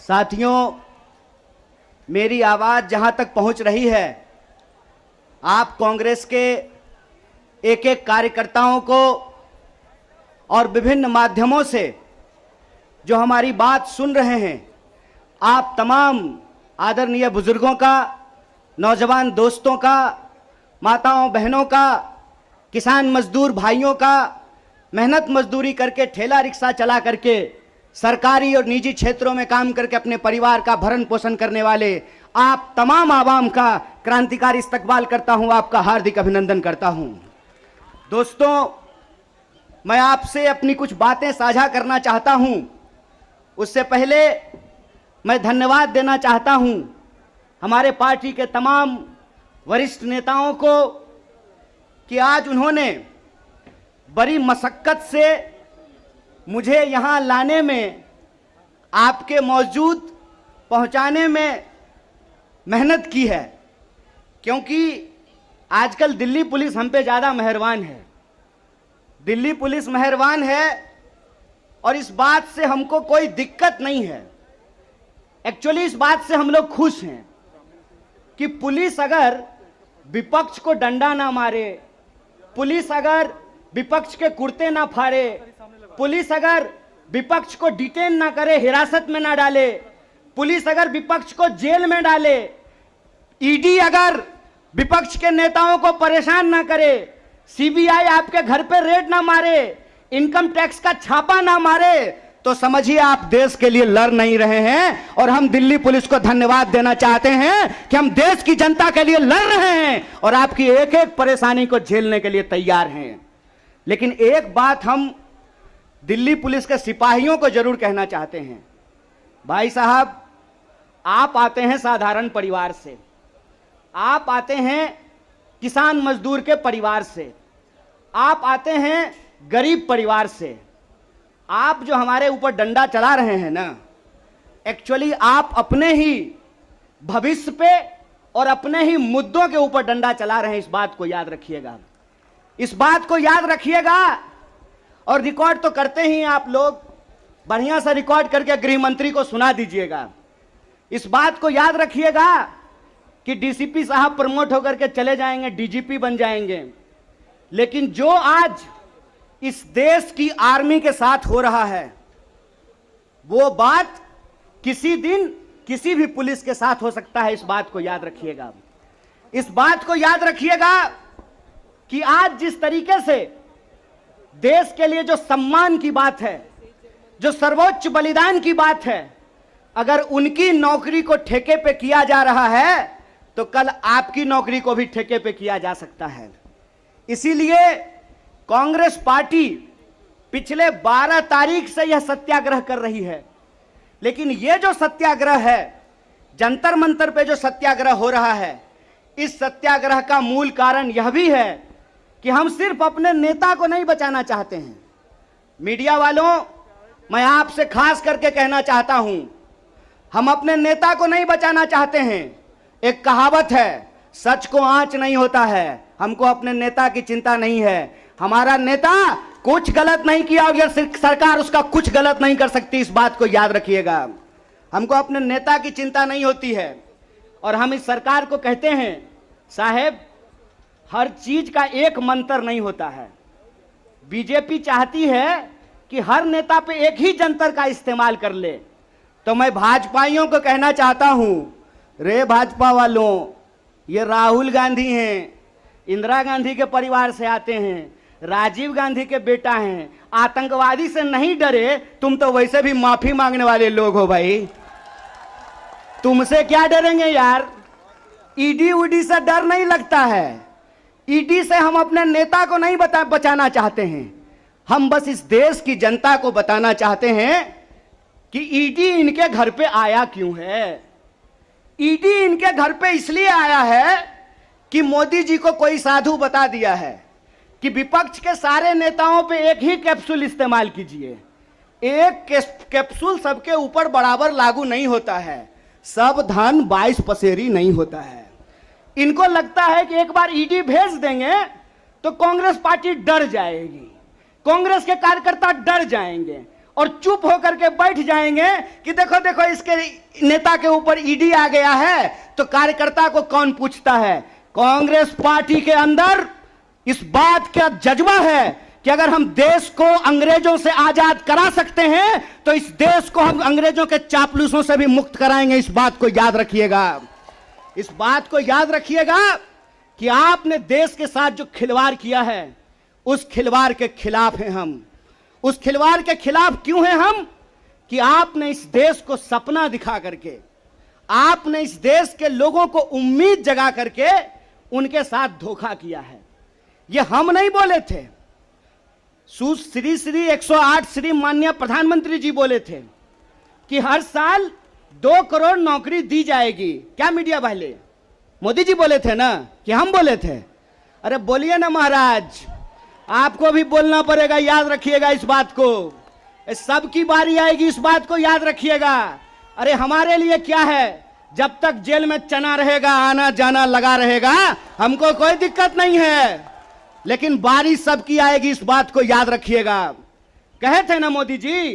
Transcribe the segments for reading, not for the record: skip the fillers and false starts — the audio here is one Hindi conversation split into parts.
साथियों, मेरी आवाज जहां तक पहुंच रही है, आप कांग्रेस के एक एक कार्यकर्ताओं को और विभिन्न माध्यमों से जो हमारी बात सुन रहे हैं, आप तमाम आदरणीय बुजुर्गों का, नौजवान दोस्तों का, माताओं बहनों का, किसान मजदूर भाइयों का, मेहनत मजदूरी करके ठेला रिक्शा चला करके सरकारी और निजी क्षेत्रों में काम करके अपने परिवार का भरण पोषण करने वाले आप तमाम आवाम का क्रांतिकारी इस्तकबाल करता हूं, आपका हार्दिक अभिनंदन करता हूं। दोस्तों, मैं आपसे अपनी कुछ बातें साझा करना चाहता हूं। उससे पहले मैं धन्यवाद देना चाहता हूं हमारे पार्टी के तमाम वरिष्ठ नेताओं को कि आज उन्होंने बड़ी मशक्कत से मुझे यहां लाने में, आपके मौजूद पहुंचाने में मेहनत की है, क्योंकि आजकल दिल्ली पुलिस हम पे ज़्यादा मेहरबान है। दिल्ली पुलिस मेहरबान है और इस बात से हमको कोई दिक्कत नहीं है। एक्चुअली इस बात से हम लोग खुश हैं कि पुलिस अगर विपक्ष को डंडा ना मारे, पुलिस अगर विपक्ष के कुर्ते ना फाड़े, पुलिस अगर विपक्ष को डिटेन ना करे, हिरासत में ना डाले, पुलिस अगर विपक्ष को जेल में डाले, ईडी अगर विपक्ष के नेताओं को परेशान ना करे, सीबीआई आपके घर पे रेड ना मारे, इनकम टैक्स का छापा ना मारे, तो समझिए आप देश के लिए लड़ नहीं रहे हैं। और हम दिल्ली पुलिस को धन्यवाद देना चाहते हैं कि हम देश की जनता के लिए लड़ रहे हैं और आपकी एक एक परेशानी को झेलने के लिए तैयार हैं। लेकिन एक बात हम दिल्ली पुलिस के सिपाहियों को जरूर कहना चाहते हैं। भाई साहब, आप आते हैं साधारण परिवार से, आप आते हैं किसान मजदूर के परिवार से, आप आते हैं गरीब परिवार से। आप जो हमारे ऊपर डंडा चला रहे हैं ना, एक्चुअली आप अपने ही भविष्य पे और अपने ही मुद्दों के ऊपर डंडा चला रहे हैं। इस बात को याद रखिएगा, इस बात को याद रखिएगा। और रिकॉर्ड तो करते ही आप लोग, बढ़िया सा रिकॉर्ड करके गृह मंत्री को सुना दीजिएगा। इस बात को याद रखिएगा कि डीसीपी साहब प्रमोट होकर के चले जाएंगे, डीजीपी बन जाएंगे, लेकिन जो आज इस देश की आर्मी के साथ हो रहा है, वो बात किसी दिन किसी भी पुलिस के साथ हो सकता है। इस बात को याद रखिएगा। इस बात को याद रखिएगा कि आज जिस तरीके से देश के लिए जो सम्मान की बात है, जो सर्वोच्च बलिदान की बात है, अगर उनकी नौकरी को ठेके पे किया जा रहा है तो कल आपकी नौकरी को भी ठेके पे किया जा सकता है। इसीलिए कांग्रेस पार्टी पिछले 12 तारीख से यह सत्याग्रह कर रही है। लेकिन यह जो सत्याग्रह है, जंतर मंतर पे जो सत्याग्रह हो रहा है, इस सत्याग्रह का मूल कारण यह भी है कि हम सिर्फ अपने नेता को नहीं बचाना चाहते हैं। मीडिया वालों, मैं आपसे खास करके कहना चाहता हूं, हम अपने नेता को नहीं बचाना चाहते हैं। एक कहावत है, सच को आंच नहीं होता है। हमको अपने नेता की चिंता नहीं है। हमारा नेता कुछ गलत नहीं किया और यह सरकार उसका कुछ गलत नहीं कर सकती। इस बात को याद रखिएगा। हमको अपने नेता की चिंता नहीं होती है। और हम इस सरकार को कहते हैं, साहेब, हर चीज का एक मंत्र नहीं होता है। बीजेपी चाहती है कि हर नेता पे एक ही जंतर का इस्तेमाल कर ले। तो मैं भाजपाइयों को कहना चाहता हूं, रे भाजपा वालों, ये राहुल गांधी हैं, इंदिरा गांधी के परिवार से आते हैं, राजीव गांधी के बेटा हैं, आतंकवादी से नहीं डरे। तुम तो वैसे भी माफी मांगने वाले लोग हो भाई, तुमसे क्या डरेंगे यार। ईडी उडी से डर नहीं लगता है। ईडी से हम अपने नेता को नहीं बचाना चाहते हैं। हम बस इस देश की जनता को बताना चाहते हैं कि ईडी इनके घर पे आया क्यों है। ईडी इनके घर पे इसलिए आया है कि मोदी जी को कोई साधु बता दिया है कि विपक्ष के सारे नेताओं पे एक ही कैप्सूल इस्तेमाल कीजिए। एक कैप्सूल सबके ऊपर बराबर लागू नहीं होता है। सब धन 22 पसेरी नहीं होता है। इनको लगता है कि एक बार ईडी भेज देंगे तो कांग्रेस पार्टी डर जाएगी, कांग्रेस के कार्यकर्ता डर जाएंगे और चुप होकर के बैठ जाएंगे कि देखो देखो इसके नेता के ऊपर ईडी आ गया है, तो कार्यकर्ता को कौन पूछता है। कांग्रेस पार्टी के अंदर इस बात का जज्बा है कि अगर हम देश को अंग्रेजों से आजाद करा सकते हैं तो इस देश को हम अंग्रेजों के चापलूसों से भी मुक्त कराएंगे। इस बात को याद रखिएगा, इस बात को याद रखिएगा कि आपने देश के साथ जो खिलवाड़ किया है उस खिलवाड़ के खिलाफ हैं हम। उस खिलवाड़ के खिलाफ क्यों हैं हम कि आपने इस देश को सपना दिखा करके, आपने इस देश के लोगों को उम्मीद जगा करके उनके साथ धोखा किया है। ये हम नहीं बोले थे, श्री श्री 108 श्री माननीय प्रधानमंत्री जी बोले थे कि हर साल 2 करोड़ नौकरी दी जाएगी। क्या मीडिया वाले? मोदी जी बोले थे ना कि हम बोले थे? अरे बोलिए ना महाराज, आपको भी बोलना पड़ेगा, याद रखिएगा इस बात को। सबकी बारी आएगी, इस बात को याद रखिएगा। अरे हमारे लिए क्या है, जब तक जेल में चना रहेगा, आना जाना लगा रहेगा, हमको कोई दिक्कत नहीं है, लेकिन बारी सबकी आएगी, इस बात को याद रखिएगा। कहे थे ना मोदी जी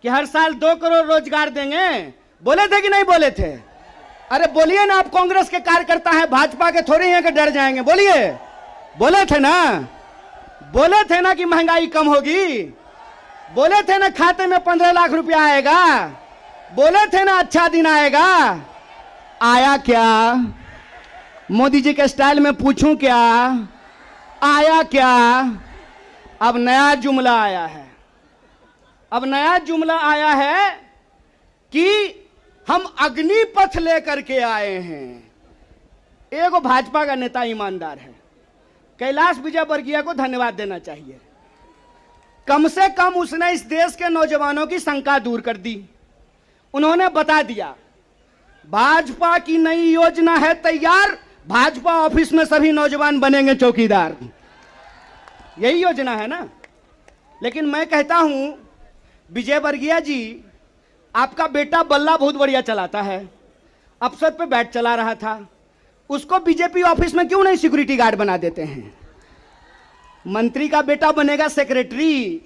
कि हर साल 2 करोड़ रोजगार देंगे, बोले थे कि नहीं बोले थे? अरे बोलिए ना, आप कांग्रेस के कार्यकर्ता हैं, भाजपा के थोड़े हैं कि डर जाएंगे, बोलिए। बोले थे ना, बोले थे ना कि महंगाई कम होगी, बोले थे ना खाते में 15 लाख रुपया आएगा, बोले थे ना अच्छा दिन आएगा। आया क्या? मोदी जी के स्टाइल में पूछूं क्या, आया क्या? अब नया जुमला आया है, अब नया जुमला आया है कि हम अग्निपथ लेकर के आए हैं। एगो भाजपा का नेता ईमानदार है, कैलाश विजयवर्गीय को धन्यवाद देना चाहिए। कम से कम उसने इस देश के नौजवानों की शंका दूर कर दी। उन्होंने बता दिया भाजपा की नई योजना है तैयार, भाजपा ऑफिस में सभी नौजवान बनेंगे चौकीदार। यही योजना है ना। लेकिन मैं कहता हूं विजयवर्गीय जी, आपका बेटा बल्ला बहुत बढ़िया चलाता है, अफसर पे बैठ चला रहा था, उसको बीजेपी ऑफिस में क्यों नहीं सिक्योरिटी गार्ड बना देते हैं? मंत्री का बेटा बनेगा सेक्रेटरी,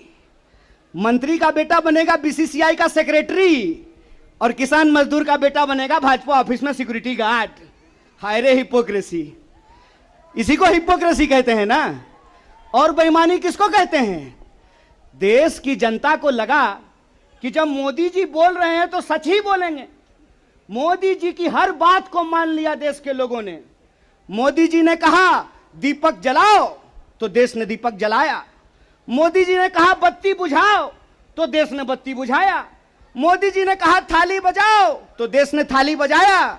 मंत्री का बेटा बनेगा बीसीसीआई का सेक्रेटरी, और किसान मजदूर का बेटा बनेगा भाजपा ऑफिस में सिक्योरिटी गार्ड। हाय रे हिपोक्रेसी, इसी को हिपोक्रेसी कहते हैं ना। और बेईमानी किसको कहते हैं? देश की जनता को लगा कि जब मोदी जी बोल रहे हैं तो सच ही बोलेंगे। मोदी जी की हर बात को मान लिया देश के लोगों ने। मोदी जी ने कहा दीपक जलाओ तो देश ने दीपक जलाया, मोदी जी ने कहा बत्ती बुझाओ तो देश ने बत्ती बुझाया, मोदी जी ने कहा थाली बजाओ तो देश ने थाली बजाया।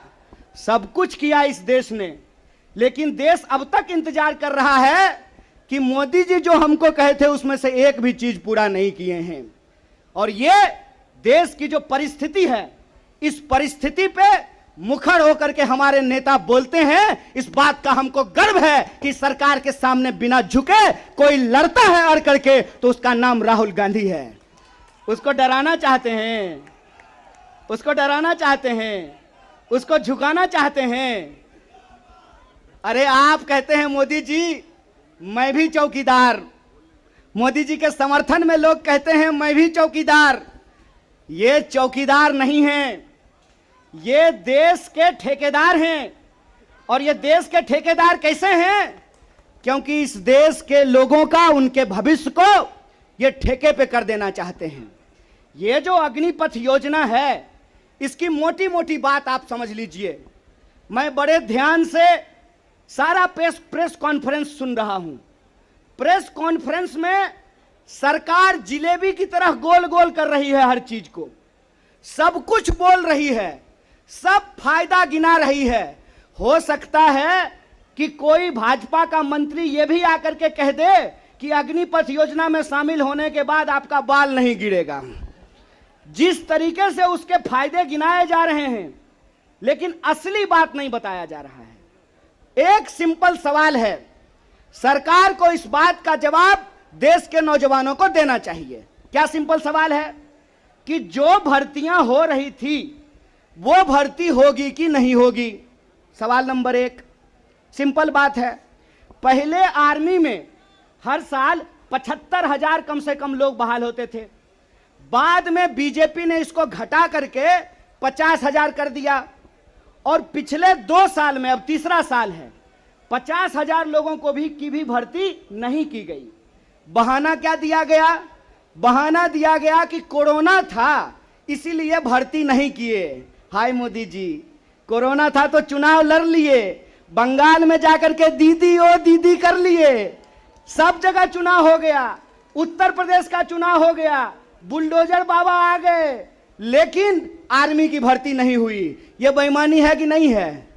सब कुछ किया इस देश ने, लेकिन देश अब तक इंतजार कर रहा है कि मोदी जी जो हमको कहे थे उसमें से एक भी चीज पूरा नहीं किए हैं। और ये देश की जो परिस्थिति है, इस परिस्थिति पे मुखर होकर के हमारे नेता बोलते हैं। इस बात का हमको गर्व है कि सरकार के सामने बिना झुके कोई लड़ता है अड़ करके, तो उसका नाम राहुल गांधी है। उसको डराना चाहते हैं, उसको डराना चाहते हैं, उसको झुकाना चाहते हैं। अरे आप कहते हैं मोदी जी मैं भी चौकीदार, मोदी जी के समर्थन में लोग कहते हैं मैं भी चौकीदार। ये चौकीदार नहीं हैं, ये देश के ठेकेदार हैं। और ये देश के ठेकेदार कैसे हैं? क्योंकि इस देश के लोगों का, उनके भविष्य को ये ठेके पे कर देना चाहते हैं। ये जो अग्निपथ योजना है, इसकी मोटी मोटी बात आप समझ लीजिए। मैं बड़े ध्यान से सारा प्रेस कॉन्फ्रेंस सुन रहा हूं। प्रेस कॉन्फ्रेंस में सरकार जिलेबी की तरह गोल गोल कर रही है, हर चीज को सब कुछ बोल रही है, सब फायदा गिना रही है। हो सकता है कि कोई भाजपा का मंत्री यह भी आकर के कह दे कि अग्निपथ योजना में शामिल होने के बाद आपका बाल नहीं गिरेगा। जिस तरीके से उसके फायदे गिनाए जा रहे हैं, लेकिन असली बात नहीं बताया जा रहा है। एक सिंपल सवाल है, सरकार को इस बात का जवाब देश के नौजवानों को देना चाहिए। क्या सिंपल सवाल है कि जो भर्तियां हो रही थी वो भर्ती होगी कि नहीं होगी? सवाल नंबर 1 सिंपल बात है। पहले आर्मी में हर साल 75,000 कम से कम लोग बहाल होते थे। बाद में बीजेपी ने इसको घटा करके 50,000 कर दिया और पिछले 2 साल में, अब तीसरा साल है, 50,000 लोगों को भी भर्ती नहीं की गई। बहाना क्या दिया गया? बहाना दिया गया कि कोरोना था इसीलिए भर्ती नहीं किए। हाय मोदी जी, कोरोना था तो चुनाव लड़ लिए, बंगाल में जाकर के दीदी ओ दीदी कर लिए, सब जगह चुनाव हो गया, उत्तर प्रदेश का चुनाव हो गया, बुलडोजर बाबा आ गए, लेकिन आर्मी की भर्ती नहीं हुई। यह बेईमानी है कि नहीं है?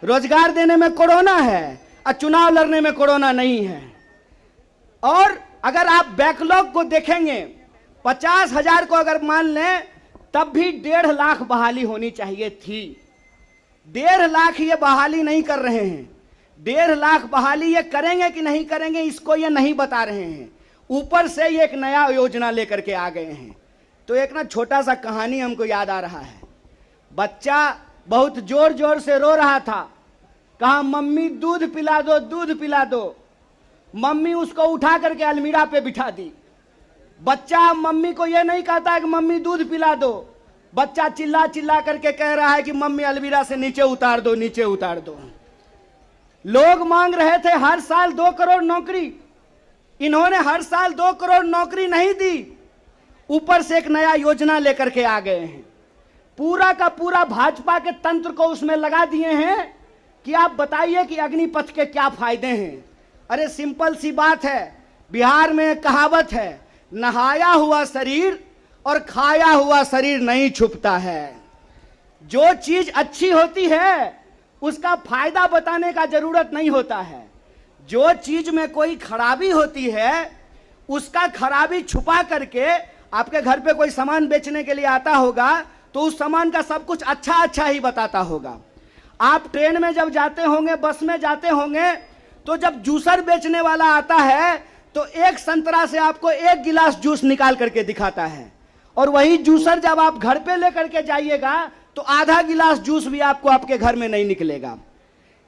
रोजगार देने में कोरोना है और चुनाव लड़ने में कोरोना नहीं है। और अगर आप बैकलॉग को देखेंगे, 50,000 को अगर मान लें तब भी 1.5 लाख बहाली होनी चाहिए थी। 1.5 लाख ये बहाली नहीं कर रहे हैं। 1.5 लाख बहाली ये करेंगे कि नहीं करेंगे इसको ये नहीं बता रहे हैं। ऊपर से ये एक नया योजना लेकर के आ गए हैं। तो एक ना छोटा सा कहानी हमको याद आ रहा है। बच्चा बहुत जोर जोर से रो रहा था, कहा मम्मी दूध पिला दो, दूध पिला दो। मम्मी उसको उठा करके अलमीरा पे बिठा दी। बच्चा मम्मी को यह नहीं कहता है कि मम्मी दूध पिला दो, बच्चा चिल्ला चिल्ला करके कह रहा है कि मम्मी अलमीरा से नीचे उतार दो, नीचे उतार दो। लोग मांग रहे थे हर साल 2 करोड़ नौकरी, इन्होंने हर साल 2 करोड़ नौकरी नहीं दी, ऊपर से एक नया योजना लेकर के आ गए हैं। पूरा का पूरा भाजपा के तंत्र को उसमें लगा दिए हैं कि आप बताइए कि अग्निपथ के क्या फायदे हैं। अरे सिंपल सी बात है, बिहार में एक कहावत है, नहाया हुआ शरीर और खाया हुआ शरीर नहीं छुपता है। जो चीज अच्छी होती है उसका फायदा बताने का जरूरत नहीं होता है। जो चीज में कोई खराबी होती है उसका खराबी छुपा करके, आपके घर पे कोई सामान बेचने के लिए आता होगा तो उस सामान का सब कुछ अच्छा अच्छा ही बताता होगा। आप ट्रेन में जब जाते होंगे, बस में जाते होंगे, तो जब जूसर बेचने वाला आता है तो एक संतरा से आपको 1 गिलास जूस निकाल करके दिखाता है, और वही जूसर जब आप घर पे लेकर के जाइएगा तो आधा गिलास जूस भी आपको आपके घर में नहीं निकलेगा।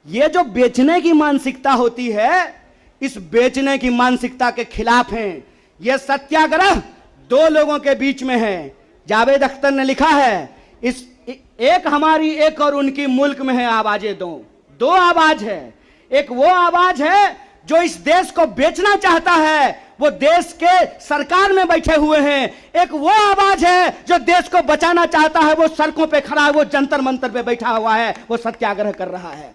ये जो बेचने की मानसिकता होती है, इस बेचने की मानसिकता के खिलाफ हैं। यह सत्याग्रह 2 लोगों के बीच में है। जावेद अख्तर ने लिखा है, इस एक हमारी एक और उनकी मुल्क में है आवाजें दो आवाज है। एक वो आवाज है जो इस देश को बेचना चाहता है, वो देश के सरकार में बैठे हुए हैं। एक वो आवाज है जो देश को बचाना चाहता है, वो सड़कों पे खड़ा है, वो जंतर मंतर पे बैठा हुआ है, वो सत्याग्रह कर रहा है।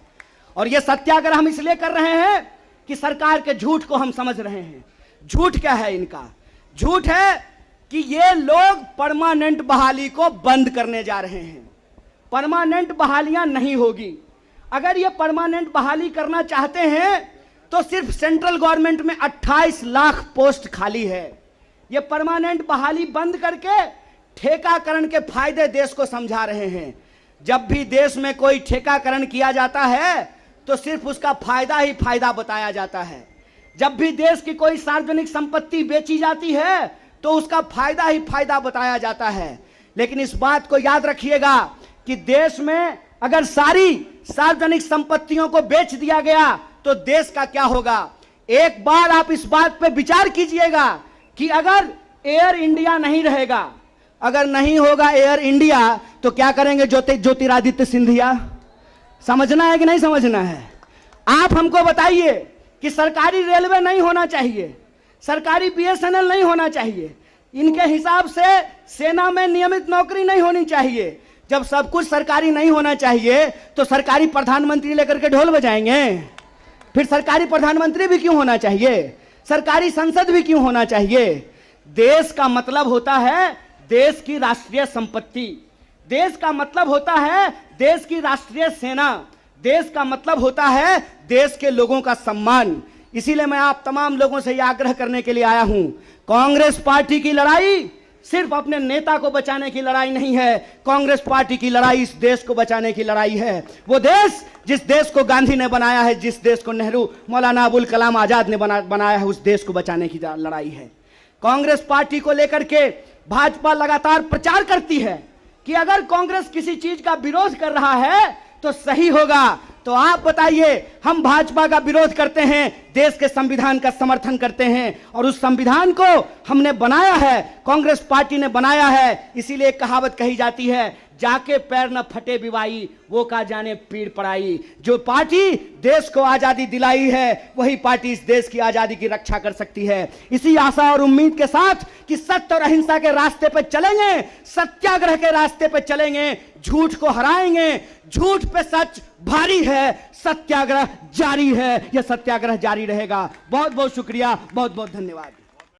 और ये सत्याग्रह हम इसलिए कर रहे हैं कि सरकार के झूठ को हम समझ रहे हैं। झूठ क्या है इनका? झूठ है कि ये लोग परमानेंट बहाली को बंद करने जा रहे हैं। परमानेंट बहालियां नहीं होगी। अगर ये परमानेंट बहाली करना चाहते हैं तो सिर्फ सेंट्रल गवर्नमेंट में 28 लाख पोस्ट खाली है। ये परमानेंट बहाली बंद करके ठेकाकरण के फायदे देश को समझा रहे हैं। जब भी देश में कोई ठेकाकरण किया जाता है तो सिर्फ उसका फायदा ही फायदा बताया जाता है। जब भी देश की कोई सार्वजनिक संपत्ति बेची जाती है तो उसका फायदा ही फायदा बताया जाता है। लेकिन इस बात को याद रखिएगा कि देश में अगर सारी सार्वजनिक संपत्तियों को बेच दिया गया तो देश का क्या होगा? एक बार आप इस बात पे विचार कीजिएगा कि अगर एयर इंडिया नहीं रहेगा, अगर नहीं होगा एयर इंडिया, तो क्या करेंगे ज्योतिरादित्य सिंधिया? समझना है कि नहीं समझना है? आप हमको बताइए कि सरकारी रेलवे नहीं होना चाहिए, सरकारी बीएसएनएल नहीं होना चाहिए, इनके हिसाब से सेना में नियमित नौकरी नहीं होनी चाहिए। जब सब कुछ सरकारी नहीं होना चाहिए तो सरकारी प्रधानमंत्री लेकर के ढोल बजाएंगे? फिर सरकारी प्रधानमंत्री भी क्यों होना चाहिए? सरकारी संसद भी क्यों होना चाहिए? देश का मतलब होता है देश की राष्ट्रीय संपत्ति, देश का मतलब होता है देश की राष्ट्रीय सेना, देश का मतलब होता है देश के लोगों का सम्मान। इसीलिए मैं आप तमाम लोगों से यह आग्रह करने के लिए आया हूं, कांग्रेस पार्टी की लड़ाई सिर्फ अपने नेता को बचाने की लड़ाई नहीं है। कांग्रेस पार्टी की लड़ाई इस देश को बचाने की लड़ाई है। वो देश जिस देश को गांधी ने बनाया है, जिस देश को नेहरू, मौलाना अबुल कलाम आजाद ने बनाया है, उस देश को बचाने की लड़ाई है। कांग्रेस पार्टी को लेकर के भाजपा लगातार प्रचार करती है कि अगर कांग्रेस किसी चीज का विरोध कर रहा है तो सही होगा, तो आप बताइए, हम भाजपा का विरोध करते हैं, देश के संविधान का समर्थन करते हैं, और उस संविधान को हमने बनाया है, कांग्रेस पार्टी ने बनाया है। इसीलिए कहावत कही जाती है, जाके पैर न फटे बिवाई, वो का जाने पीड़ पड़ाई। जो पार्टी देश को आजादी दिलाई है, वही पार्टी इस देश की आजादी की रक्षा कर सकती है। इसी आशा और उम्मीद के साथ कि सत्य और अहिंसा के रास्ते पर चलेंगे, सत्याग्रह के रास्ते पर चलेंगे, झूठ को हराएंगे। झूठ पे सच भारी है, सत्याग्रह जारी है, यह सत्याग्रह जारी रहेगा। बहुत बहुत शुक्रिया, बहुत बहुत धन्यवाद।